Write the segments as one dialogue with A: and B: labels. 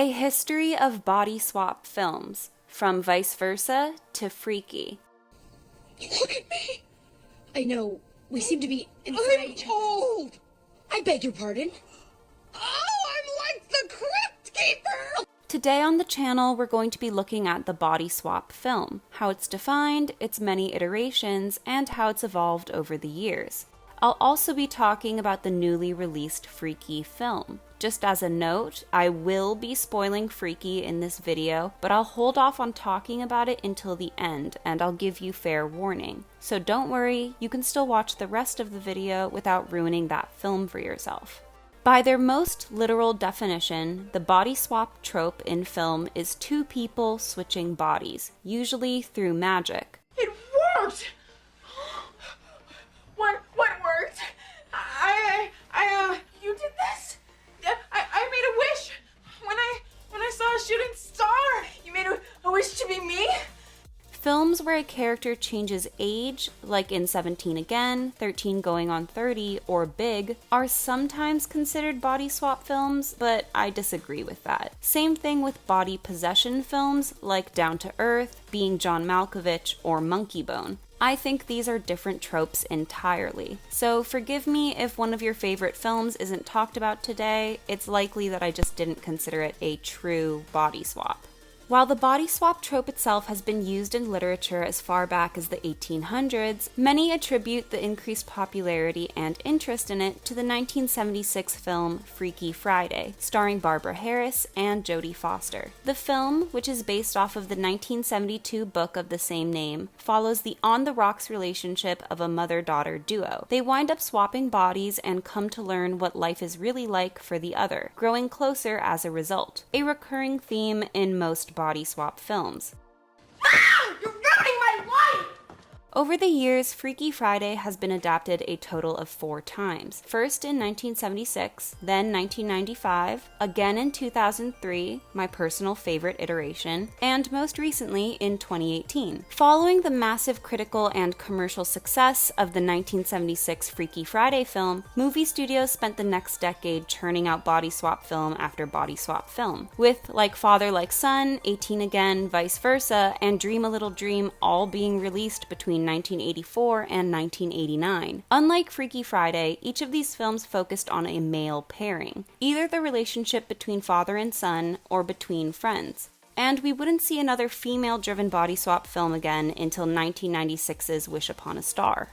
A: A history of body swap films, from Vice Versa to Freaky.
B: Look at me!
C: I know, we seem to be
B: I'm old!
C: I beg your pardon?
B: Oh, I'm like the Crypt Keeper!
A: Today on the channel, we're going to be looking at the body swap film, how it's defined, its many iterations, and how it's evolved over the years. I'll also be talking about the newly released Freaky film. Just as a note, I will be spoiling Freaky in this video, but I'll hold off on talking about it until the end, and I'll give you fair warning. So don't worry, you can still watch the rest of the video without ruining that film for yourself. By their most literal definition, the body swap trope in film is two people switching bodies, usually through magic.
B: It worked! What worked? You did this? I made a wish when I saw a shooting star. You made a wish to be me?
A: Films where a character changes age, like in 17 Again, 13 Going on 30, or Big, are sometimes considered body swap films, but I disagree with that. Same thing with body possession films, like Down to Earth, Being John Malkovich, or Monkey Bone. I think these are different tropes entirely. So forgive me if one of your favorite films isn't talked about today, it's likely that I just didn't consider it a true body swap. While the body swap trope itself has been used in literature as far back as the 1800s, many attribute the increased popularity and interest in it to the 1976 film Freaky Friday, starring Barbara Harris and Jodie Foster. The film, which is based off of the 1972 book of the same name, follows the on-the-rocks relationship of a mother-daughter duo. They wind up swapping bodies and come to learn what life is really like for the other, growing closer as a result. A recurring theme in most body swap films.
B: Ah! You're ruining my life!
A: Over the years, Freaky Friday has been adapted a total of 4 times. First in 1976, then 1995, again in 2003, my personal favorite iteration, and most recently in 2018. Following the massive critical and commercial success of the 1976 Freaky Friday film, movie studios spent the next decade churning out body swap film after body swap film, with Like Father Like Son, 18 Again, Vice Versa, and Dream a Little Dream all being released between 1984 and 1989. Unlike Freaky Friday, each of these films focused on a male pairing, either the relationship between father and son or between friends. And we wouldn't see another female-driven body swap film again until 1996's Wish Upon a Star.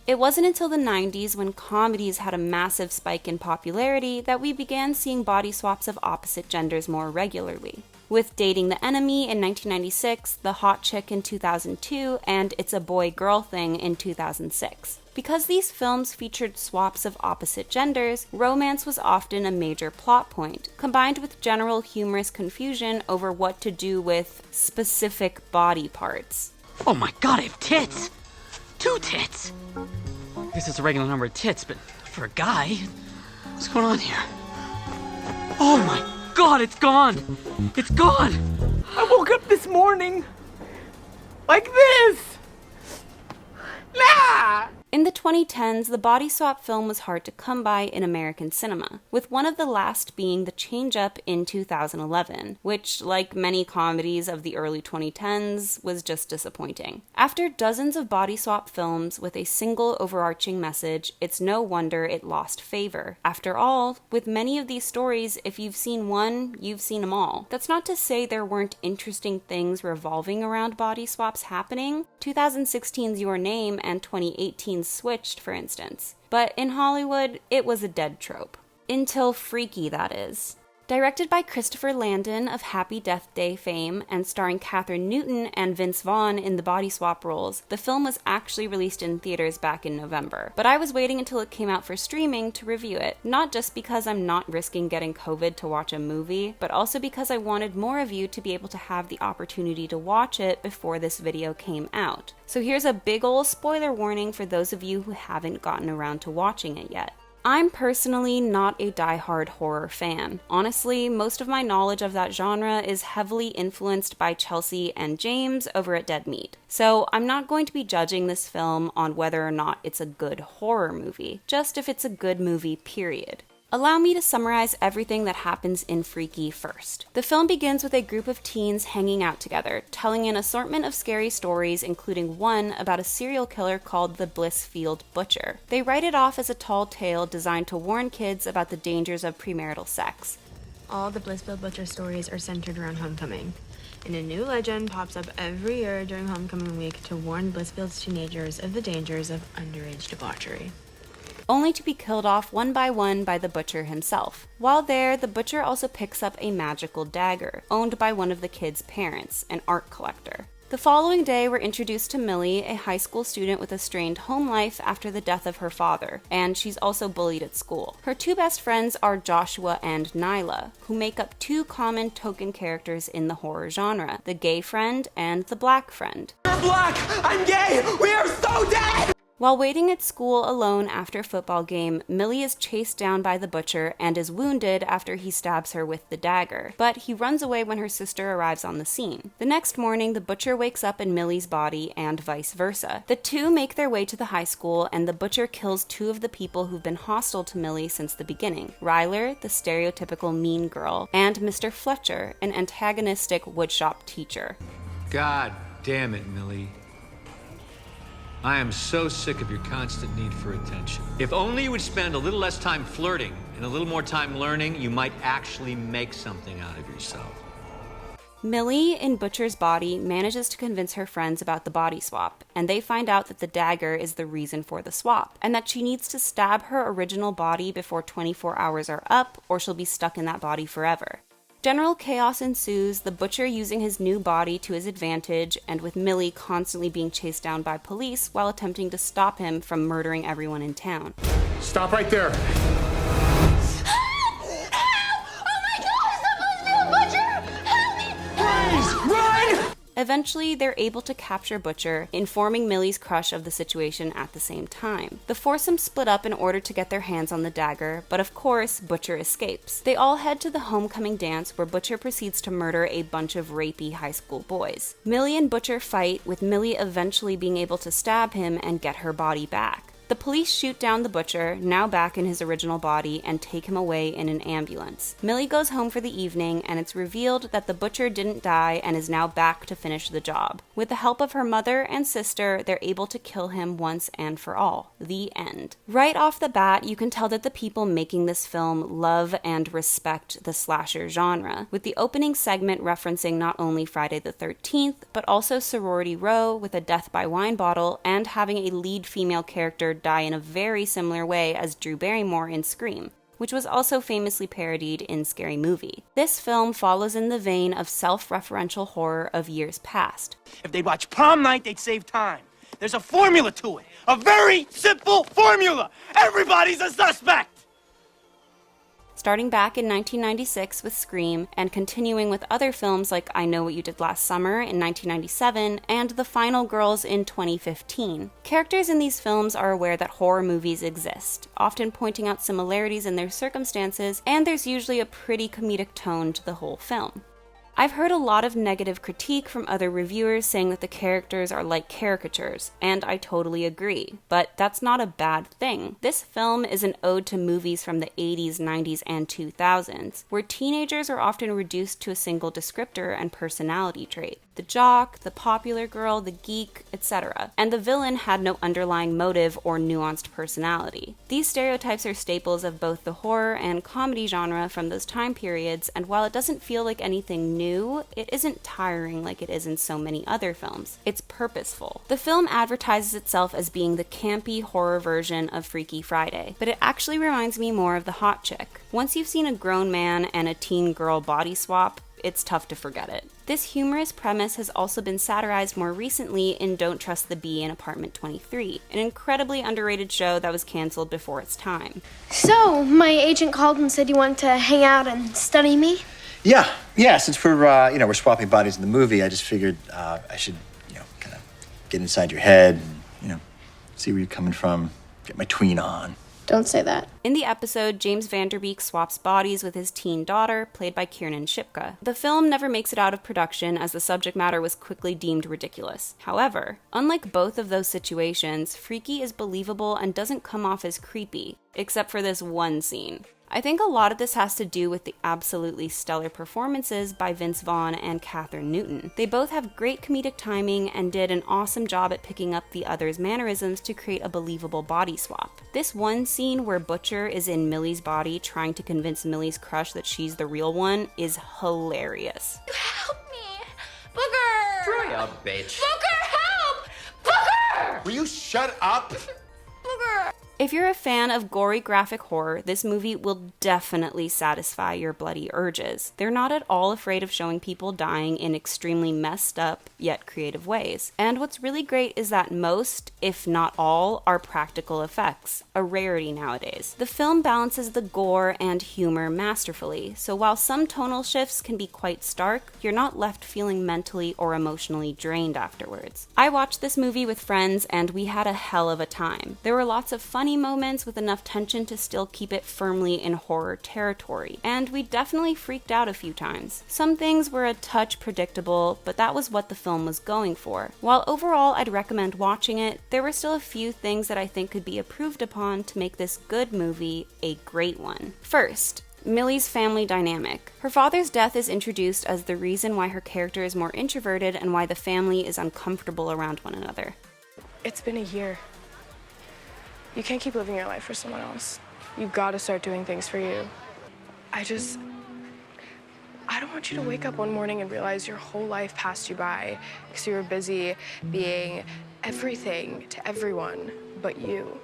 A: It wasn't until the 90s, when comedies had a massive spike in popularity, that we began seeing body swaps of opposite genders more regularly. With Dating the Enemy in 1996, The Hot Chick in 2002, and It's a Boy-Girl Thing in 2006. Because these films featured swaps of opposite genders, romance was often a major plot point, combined with general humorous confusion over what to do with specific body parts.
D: Oh my god, I have tits! 2 tits! I guess it's a regular number of tits, but for a guy, what's going on here? Oh my god, it's gone! It's gone!
B: I woke up this morning like this! Nah!
A: In the 2010s, the body swap film was hard to come by in American cinema, with one of the last being The Change-Up in 2011, which, like many comedies of the early 2010s, was just disappointing. After dozens of body swap films with a single overarching message, it's no wonder it lost favor. After all, with many of these stories, if you've seen one, you've seen them all. That's not to say there weren't interesting things revolving around body swaps happening. 2016's Your Name and 2018's Switched, for instance. But in Hollywood, it was a dead trope. Until Freaky, that is. Directed by Christopher Landon of Happy Death Day fame and starring Katherine Newton and Vince Vaughn in the body swap roles, the film was actually released in theaters back in November. But I was waiting until it came out for streaming to review it, not just because I'm not risking getting COVID to watch a movie, but also because I wanted more of you to be able to have the opportunity to watch it before this video came out. So here's a big ol' spoiler warning for those of you who haven't gotten around to watching it yet. I'm personally not a die-hard horror fan. Honestly, most of my knowledge of that genre is heavily influenced by Chelsea and James over at Dead Meat. So I'm not going to be judging this film on whether or not it's a good horror movie, just if it's a good movie, period. Allow me to summarize everything that happens in Freaky first. The film begins with a group of teens hanging out together, telling an assortment of scary stories, including one about a serial killer called the Blissfield Butcher. They write it off as a tall tale designed to warn kids about the dangers of premarital sex.
E: All the Blissfield Butcher stories are centered around homecoming, and a new legend pops up every year during homecoming week to warn Blissfield's teenagers of the dangers of underage debauchery.
A: Only to be killed off one by the Butcher himself. While there, the Butcher also picks up a magical dagger, owned by one of the kids' parents, an art collector. The following day, we're introduced to Millie, a high school student with a strained home life after the death of her father, and she's also bullied at school. Her two best friends are Joshua and Nyla, who make up two common token characters in the horror genre, the gay friend and the black friend.
F: You're black! I'm gay! We are so dead!
A: While waiting at school alone after a football game, Millie is chased down by the Butcher and is wounded after he stabs her with the dagger, but he runs away when her sister arrives on the scene. The next morning, the Butcher wakes up in Millie's body and vice versa. The two make their way to the high school, and the Butcher kills two of the people who've been hostile to Millie since the beginning: Ryler, the stereotypical mean girl, and Mr. Fletcher, an antagonistic woodshop teacher.
G: God damn it, Millie. I am so sick of your constant need for attention. If only you would spend a little less time flirting and a little more time learning, you might actually make something out of yourself.
A: Millie, in Butcher's body, manages to convince her friends about the body swap, and they find out that the dagger is the reason for the swap, and that she needs to stab her original body before 24 hours are up, or she'll be stuck in that body forever. General chaos ensues, the Butcher using his new body to his advantage, and with Millie constantly being chased down by police while attempting to stop him from murdering everyone in town.
H: Stop right there.
A: Eventually, they're able to capture Butcher, informing Millie's crush of the situation at the same time. The foursome split up in order to get their hands on the dagger, but of course, Butcher escapes. They all head to the homecoming dance, where Butcher proceeds to murder a bunch of rapey high school boys. Millie and Butcher fight, with Millie eventually being able to stab him and get her body back. The police shoot down the Butcher, now back in his original body, and take him away in an ambulance. Millie goes home for the evening, and it's revealed that the Butcher didn't die and is now back to finish the job. With the help of her mother and sister, they're able to kill him once and for all. The end. Right off the bat, you can tell that the people making this film love and respect the slasher genre, with the opening segment referencing not only Friday the 13th, but also Sorority Row with a death by wine bottle, and having a lead female character die in a very similar way as Drew Barrymore in Scream, which was also famously parodied in Scary Movie. This film follows in the vein of self-referential horror of years past.
F: If they watch Prom Night, they'd save time. There's a formula to it. A very simple formula. Everybody's a suspect.
A: Starting back in 1996 with Scream, and continuing with other films like I Know What You Did Last Summer in 1997, and The Final Girls in 2015. Characters in these films are aware that horror movies exist, often pointing out similarities in their circumstances, and there's usually a pretty comedic tone to the whole film. I've heard a lot of negative critique from other reviewers saying that the characters are like caricatures, and I totally agree, but that's not a bad thing. This film is an ode to movies from the 80s, 90s, and 2000s, where teenagers are often reduced to a single descriptor and personality trait. The jock, the popular girl, the geek, etc. And the villain had no underlying motive or nuanced personality. These stereotypes are staples of both the horror and comedy genre from those time periods, and while it doesn't feel like anything new, it isn't tiring like it is in so many other films. It's purposeful. The film advertises itself as being the campy horror version of Freaky Friday, but it actually reminds me more of The Hot Chick. Once you've seen a grown man and a teen girl body swap, it's tough to forget it. This humorous premise has also been satirized more recently in Don't Trust the Bee in Apartment 23, an incredibly underrated show that was canceled before its time.
I: So, my agent called and said you want to hang out and study me?
J: Yeah. Since we're we're swapping bodies in the movie, I just figured I should, kind of get inside your head and, see where you're coming from, get my tween on.
I: Don't say that.
A: In the episode, James Vanderbeek swaps bodies with his teen daughter, played by Kiernan Shipka. The film never makes it out of production as the subject matter was quickly deemed ridiculous. However, unlike both of those situations, Freaky is believable and doesn't come off as creepy, except for this one scene. I think a lot of this has to do with the absolutely stellar performances by Vince Vaughn and Katherine Newton. They both have great comedic timing and did an awesome job at picking up the other's mannerisms to create a believable body swap. This one scene where Butcher is in Millie's body trying to convince Millie's crush that she's the real one is hilarious.
B: Help me! Booker!
H: Dry up, bitch.
B: Booker, help! Booker!
H: Will you shut up?
B: Booker!
A: If you're a fan of gory graphic horror, this movie will definitely satisfy your bloody urges. They're not at all afraid of showing people dying in extremely messed up, yet creative ways. And what's really great is that most, if not all, are practical effects, a rarity nowadays. The film balances the gore and humor masterfully, so while some tonal shifts can be quite stark, you're not left feeling mentally or emotionally drained afterwards. I watched this movie with friends and we had a hell of a time. There were lots of funny moments with enough tension to still keep it firmly in horror territory, and we definitely freaked out a few times. Some things were a touch predictable, but that was what the film was going for. While overall I'd recommend watching it, there were still a few things that I think could be improved upon to make this good movie a great one. First, Millie's family dynamic. Her father's death is introduced as the reason why her character is more introverted and why the family is uncomfortable around one another.
K: It's been a year. You can't keep living your life for someone else. You gotta start doing things for you. I don't want you to wake up one morning and realize your whole life passed you by because you were busy being everything to everyone but you.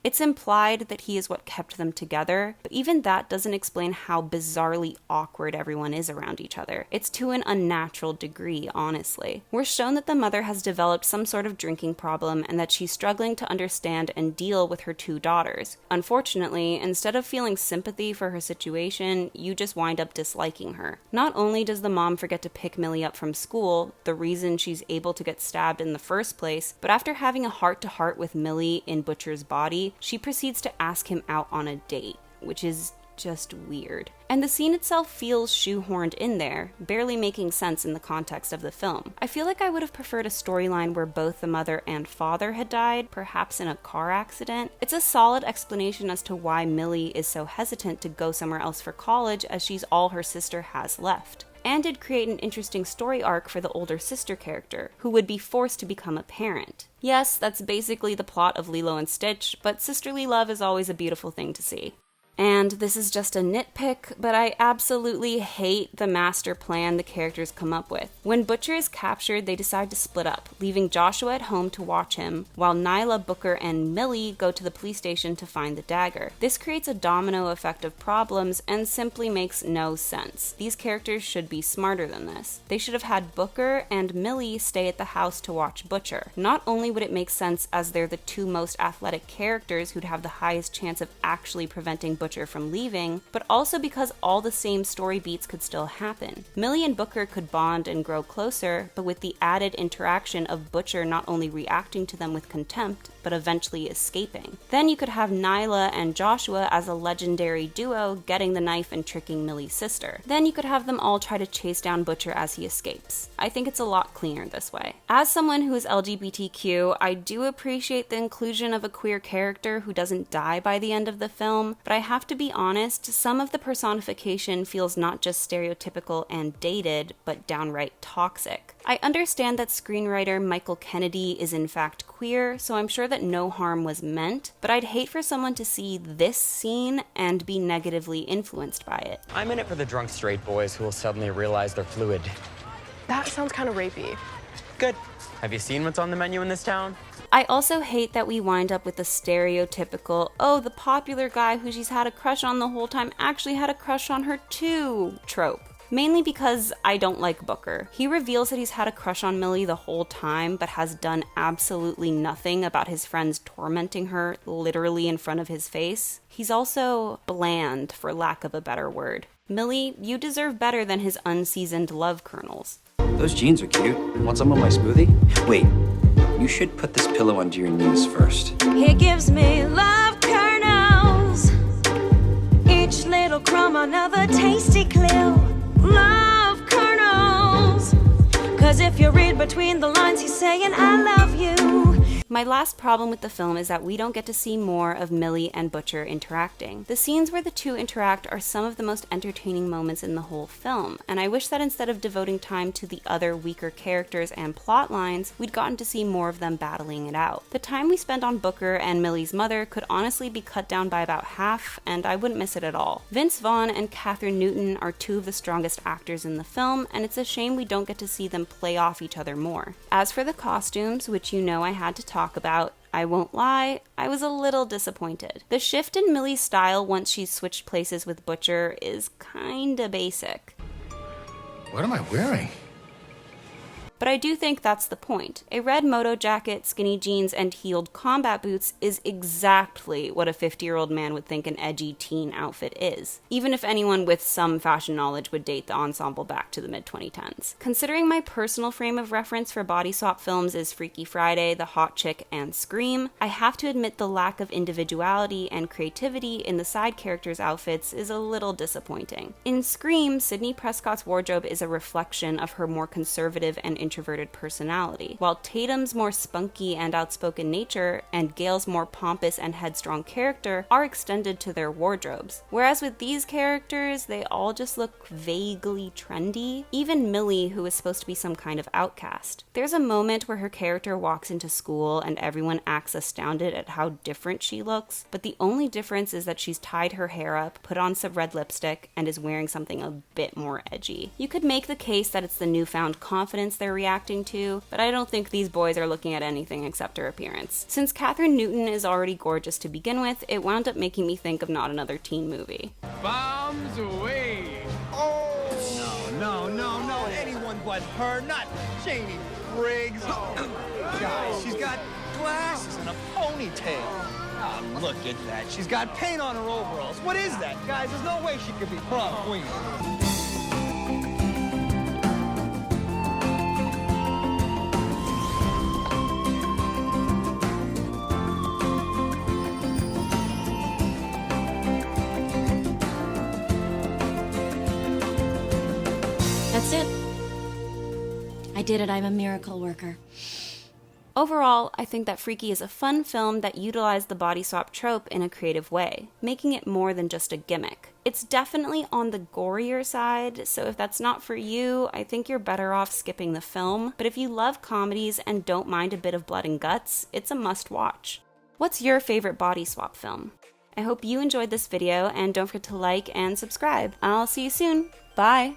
A: It's implied that he is what kept them together, but even that doesn't explain how bizarrely awkward everyone is around each other. It's to an unnatural degree, honestly. We're shown that the mother has developed some sort of drinking problem and that she's struggling to understand and deal with her two daughters. Unfortunately, instead of feeling sympathy for her situation, you just wind up disliking her. Not only does the mom forget to pick Millie up from school, the reason she's able to get stabbed in the first place, but after having a heart-to-heart with Millie in Butcher's body, she proceeds to ask him out on a date, which is just weird. And the scene itself feels shoehorned in there, barely making sense in the context of the film. I feel like I would have preferred a storyline where both the mother and father had died, perhaps in a car accident. It's a solid explanation as to why Millie is so hesitant to go somewhere else for college, as she's all her sister has left. And did create an interesting story arc for the older sister character, who would be forced to become a parent. Yes, that's basically the plot of Lilo and Stitch, but sisterly love is always a beautiful thing to see. And this is just a nitpick, but I absolutely hate the master plan the characters come up with. When Butcher is captured, they decide to split up, leaving Joshua at home to watch him, while Nyla, Booker, and Millie go to the police station to find the dagger. This creates a domino effect of problems and simply makes no sense. These characters should be smarter than this. They should have had Booker and Millie stay at the house to watch Butcher. Not only would it make sense as they're the two most athletic characters who'd have the highest chance of actually preventing Butcher from leaving, but also because all the same story beats could still happen. Millie and Booker could bond and grow closer, but with the added interaction of Butcher not only reacting to them with contempt, but eventually escaping. Then you could have Nyla and Joshua as a legendary duo getting the knife and tricking Millie's sister. Then you could have them all try to chase down Butcher as he escapes. I think it's a lot cleaner this way. As someone who is LGBTQ, I do appreciate the inclusion of a queer character who doesn't die by the end of the film, but I have to be honest, some of the personification feels not just stereotypical and dated, but downright toxic. I understand that screenwriter Michael Kennedy is in fact queer, so I'm sure that no harm was meant, but I'd hate for someone to see this scene and be negatively influenced by it.
H: I'm in it for the drunk straight boys who will suddenly realize they're fluid.
K: That sounds kind of rapey.
H: Good. Have you seen what's on the menu in this town?
A: I also hate that we wind up with the stereotypical, oh, the popular guy who she's had a crush on the whole time actually had a crush on her too trope. Mainly because I don't like Booker. He reveals that he's had a crush on Millie the whole time, but has done absolutely nothing about his friends tormenting her literally in front of his face. He's also bland, for lack of a better word. Millie, you deserve better than his unseasoned love kernels.
L: Those jeans are cute. Want some of my smoothie? Wait, you should put this pillow under your knees first.
M: He gives me love kernels, each little crumb another tasty clue. Love kernels, 'cause if you read between the lines, he's saying I love you.
A: My last problem with the film is that we don't get to see more of Millie and Butcher interacting. The scenes where the two interact are some of the most entertaining moments in the whole film, and I wish that instead of devoting time to the other weaker characters and plot lines, we'd gotten to see more of them battling it out. The time we spent on Booker and Millie's mother could honestly be cut down by about half, and I wouldn't miss it at all. Vince Vaughn and Kathryn Newton are two of the strongest actors in the film, and it's a shame we don't get to see them play off each other more. As for the costumes, which you know I had to talk about, I won't lie, I was a little disappointed. The shift in Millie's style once she's switched places with Butcher is kinda basic.
N: What am I wearing?
A: But I do think that's the point. A red moto jacket, skinny jeans, and heeled combat boots is exactly what a 50-year-old man would think an edgy teen outfit is, even if anyone with some fashion knowledge would date the ensemble back to the mid-2010s. Considering my personal frame of reference for body swap films is Freaky Friday, The Hot Chick, and Scream, I have to admit the lack of individuality and creativity in the side characters' outfits is a little disappointing. In Scream, Sidney Prescott's wardrobe is a reflection of her more conservative and introverted personality, while Tatum's more spunky and outspoken nature and Gail's more pompous and headstrong character are extended to their wardrobes. Whereas with these characters, they all just look vaguely trendy. Even Millie, who is supposed to be some kind of outcast. There's a moment where her character walks into school and everyone acts astounded at how different she looks, but the only difference is that she's tied her hair up, put on some red lipstick, and is wearing something a bit more edgy. You could make the case that it's the newfound confidence they're reacting to, but I don't think these boys are looking at anything except her appearance. Since Kathryn Newton is already gorgeous to begin with, it wound up making me think of not another teen movie.
F: Bombs away! Oh! No, anyone but her, not Janie Briggs. Guys, she's got glasses and a ponytail. Ah, look at that. She's got paint on her overalls. What is that? Guys, there's no way she could be prom queen.
M: That's it. I did it. I'm a miracle worker.
A: Overall, I think that Freaky is a fun film that utilized the body swap trope in a creative way, making it more than just a gimmick. It's definitely on the gorier side, so if that's not for you, I think you're better off skipping the film, but if you love comedies and don't mind a bit of blood and guts, it's a must-watch. What's your favorite body swap film? I hope you enjoyed this video, and don't forget to like and subscribe. I'll see you soon. Bye!